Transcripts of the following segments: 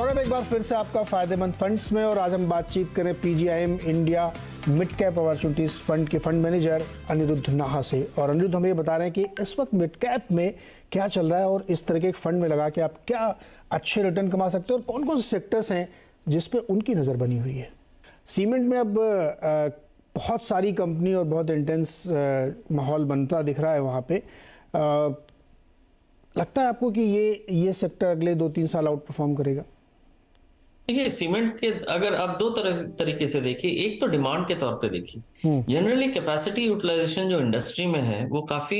स्वागत है एक बार फिर से आपका फायदेमंद फंड्स में। और आज हम बातचीत करें PGIM India mid cap opportunities fund के फंड मैनेजर अनिरुद्ध नाहा से। और अनिरुद्ध हमें ये बता रहे हैं कि इस वक्त मिड कैप में क्या चल रहा है और इस तरह के फंड में लगा के आप क्या अच्छे रिटर्न कमा सकते हैं और कौन कौन से सेक्टर्स हैं जिस पे उनकी नज़र बनी हुई है। सीमेंट में अब बहुत सारी कंपनी और बहुत इंटेंस माहौल बनता दिख रहा है वहाँ पे। लगता है आपको कि ये सेक्टर अगले 2-3 साल आउट परफॉर्म करेगा? देखिए, सीमेंट के अगर आप दो तरीके से देखिए, एक तो डिमांड के तौर पे देखिए। जनरली कैपेसिटी यूटिलाइजेशन जो इंडस्ट्री में है वो काफी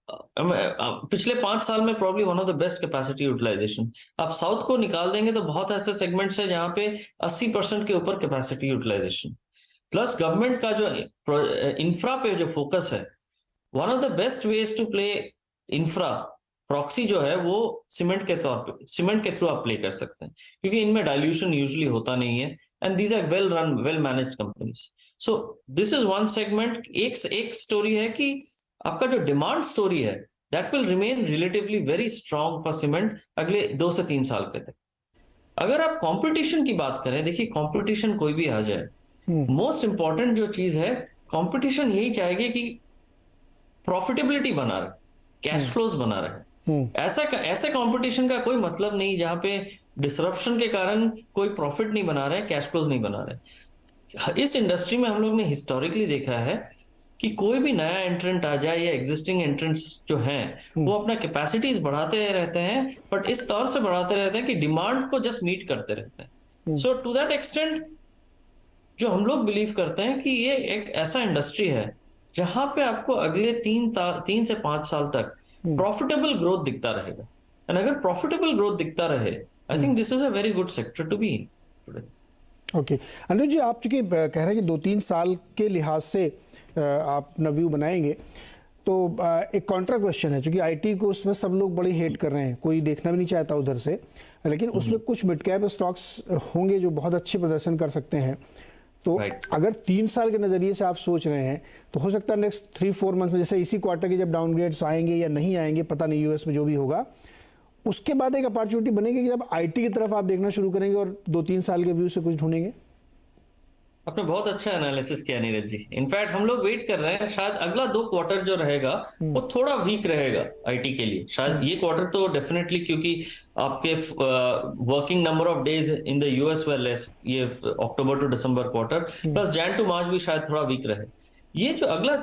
पिछले 5 साल में probably one of the best capacity utilization. आप साउथ को निकाल देंगे तो बहुत ऐसे सेगमेंट्स है जहां पे 80% के ऊपर कैपेसिटी यूटिलाइजेशन। प्लस गवर्नमेंट का जो इंफ्रा पे जो फोकस है, one of the best ways to play infra proxy जो है वो सीमेंट के तौर पे, सीमेंट के थ्रू आप प्ले कर सकते हैं, क्योंकि इनमें डाइल्यूशन यूजुअली होता नहीं है and these are well run well managed companies. So this is one segment. एक स्टोरी है कि आपका जो डिमांड स्टोरी है that will remain relatively very strong for cement अगले 2 से 3 साल के तक। अगर आप कंपटीशन की बात करें, देखिए कंपटीशन कोई भी आ जाए, मोस्ट इंपॉर्टेंट जो चीज है कंपटीशन यही चाहेगी कि प्रॉफिटेबिलिटी बना रहे, कैश फ्लोज बना रहे। ऐसे कंपटीशन का कोई मतलब नहीं जहां पे डिसरप्शन के कारण कोई प्रॉफिट नहीं बना रहे, कैश फ्लोज नहीं बना रहे। इस इंडस्ट्री में हम लोग ने हिस्टोरिकली देखा है कि कोई भी नया एंट्रेंट आ जाए या एग्जिस्टिंग एंट्रेंट्स जो हैं वो अपना कैपेसिटीज बढ़ाते रहते हैं, बट इस तौर से बढ़ाते रहते हैं कि डिमांड को जस्ट मीट करते रहते हैं। सो टू दैट एक्सटेंट जो हम लोग बिलीव करते हैं कि ये एक ऐसा इंडस्ट्री है जहां पे आपको अगले 3 से 5 साल तक प्रॉफिटेबल ग्रोथ दिखता रहेगा। एंड अगर प्रॉफिटेबल ग्रोथ दिखता रहे, I think this is a very good sector to be in today. Okay Anuj ji, आप चूंकि कह रहे हैं कि 2-3 साल के लिहाज से आप अपना व्यू बनाएंगे, तो एक कॉन्ट्रा क्वेश्चन है, चूंकि आईटी को उसमें सब लोग बड़ी हेट कर रहे हैं, कोई देखना भी नहीं चाहता उधर से, लेकिन उसमें कुछ मिड कैप स्टॉक्स होंगे जो बहुत अच्छे प्रदर्शन कर सकते हैं। तो अगर 3 साल के नजरिए से आप सोच रहे हैं तो हो सकता है नेक्स्ट 3-4 मंथ में, जैसे इसी क्वार्टर के जब डाउनग्रेड्स आएंगे या नहीं आएंगे पता नहीं, यूएस में जो भी होगा, उसके बाद एक अपॉर्चुनिटी बनेगी कि जब आईटी की तरफ आप देखना शुरू करेंगे और 2-3 साल के व्यू से कुछ ढूंढेंगे। आपने बहुत अच्छा एनालिसिस किया नीरज जी। इनफैक्ट हम लोग वेट कर रहे हैं, शायद अगला 2 क्वार्टर जो रहेगा वो थोड़ा वीक रहेगा आईटी के लिए। शायद ये क्वार्टर तो डेफिनेटली, क्योंकि आपके working number of days in the US were less, ये October to December quarter, plus Jan to March भी शायद थोड़ा वीक रहे। ये जो अगला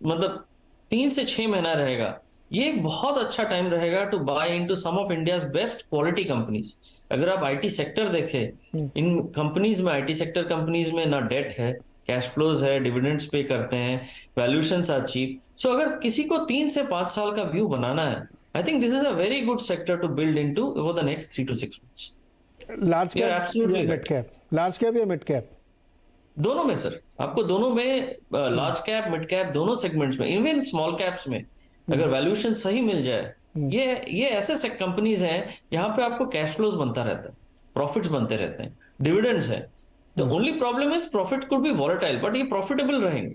मतलब 3 से 6 महीना रहेगा, ये एक बहुत अच्छा टाइम रहेगा to buy into some of India's best quality companies. अगर आप आईटी सेक्टर देखें, इन कंपनीज में, आईटी सेक्टर कंपनीज में ना डेट है, कैश फ्लोज है, डिविडेंड्स पे करते हैं, वैल्यूएशंस आर चीप। सो अगर किसी को 3 से 5 साल का व्यू बनाना है, I think this is a very good sector to build into over the next 3 to 6 months। Large cap या मिड कैप? लार्ज कैप या मिड कैप? दोनों में सर, आपको दोनों में, लार्ज कैप मिड कैप दोनों सेगमेंट्स में, इवन स्मॉल कैप्स में अगर वैल्यूएशन सही मिल जाए, ये ऐसे कंपनीज हैं जहां पे आपको कैश फ्लोज बनता रहता है, प्रॉफिट्स बनते रहते हैं, डिविडेंड्स है। The only problem is profit could be volatile, but ये प्रॉफिटेबल रहेंगे।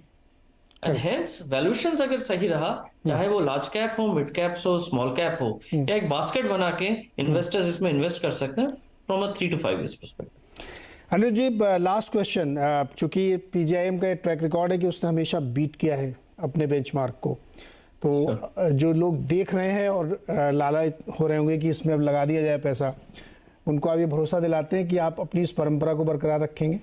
एंड हेंस वैल्यूएशंस अगर सही रहा, चाहे वो लार्ज कैप हो, मिड कैप्स हो, स्मॉल कैप हो, या एक बास्केट बना के इन्वेस्टर्स इसमें इन्वेस्ट कर सकते हैं from a 3 to 5 years perspective. Anuj ji, last question, चूंकि पीजीआईएम का ट्रैक रिकॉर्ड है कि उसने हमेशा बीट किया है अपने बेंचमार्क को, तो जो लोग देख रहे हैं और लालच हो रहे होंगे कि इसमें अब लगा दिया जाए पैसा, उनको आप ये भरोसा दिलाते हैं कि आप अपनी इस परंपरा को बरकरार रखेंगे?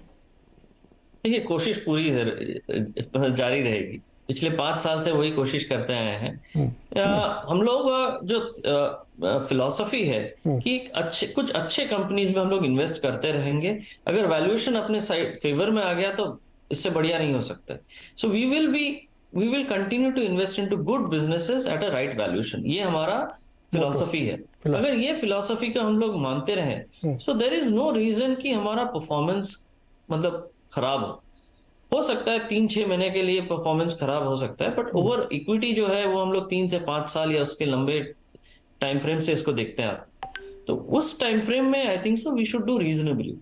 देखिए, कोशिश पूरी जारी रहेगी। पिछले 5 साल से वही कोशिश करते आए हैं। हम लोग जो फिलॉसफी है कि कुछ अच्छे कंपनीज में हम लोग इन्वेस्ट करते रहेंगे। अगर वैल्यूएशन अपने साइड फेवर में आ गया तो इससे बढ़िया नहीं हो सकता। सो we will continue to invest into good businesses at a right valuation। ये हमारा फिलॉसफी है। अगर ये फिलॉसफी को हम लोग मानते रहें, so there is no reason कि हमारा परफॉर्मेंस मतलब खराब हो सकता है 3-6 महीने के लिए परफॉर्मेंस खराब हो सकता है, बट ओवर इक्विटी जो है वो हम लोग 3 से 5 साल या उसके लंबे टाइम फ्रेम से इसको देखते हैं। तो उस टाइम फ्रेम में I think so we should do reasonably.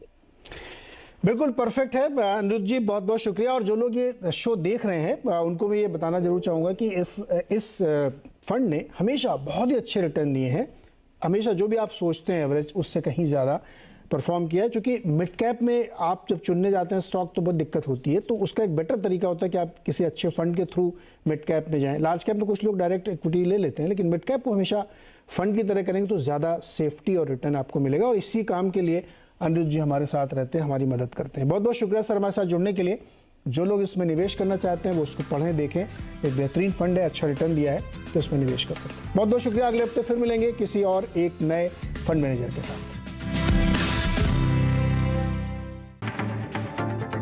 बिल्कुल परफेक्ट है अनिरुद्ध जी, बहुत बहुत शुक्रिया। और जो लोग ये शो देख रहे हैं उनको मैं ये बताना जरूर चाहूँगा कि इस फंड ने हमेशा बहुत ही अच्छे रिटर्न दिए हैं, हमेशा जो भी आप सोचते हैं एवरेज उससे कहीं ज़्यादा। परफॉर्म किया है। क्योंकि मिड कैप में आप जब चुनने जाते हैं स्टॉक तो बहुत दिक्कत होती है, तो उसका एक बेटर तरीका होता है कि आप किसी अच्छे फंड के थ्रू मिड कैप में जाएं। लार्ज कैप में कुछ लोग डायरेक्ट इक्विटी ले लेते हैं, लेकिन मिड कैप को हमेशा फंड की तरह करेंगे तो ज़्यादा सेफ्टी और रिटर्न आपको मिलेगा। और इसी काम के लिए अनिरुद्ध जी हमारे साथ रहते हैं, हमारी मदद करते हैं। बहुत बहुत शुक्रिया सर हमारे साथ जुड़ने के लिए। जो लोग इसमें निवेश करना चाहते हैं वो उसको पढ़ें, देखें। एक बेहतरीन फंड है, अच्छा रिटर्न दिया है, तो इसमें निवेश कर सकते हैं। बहुत बहुत शुक्रिया। अगले हफ्ते फिर मिलेंगे किसी और एक नए फंड मैनेजर के साथ।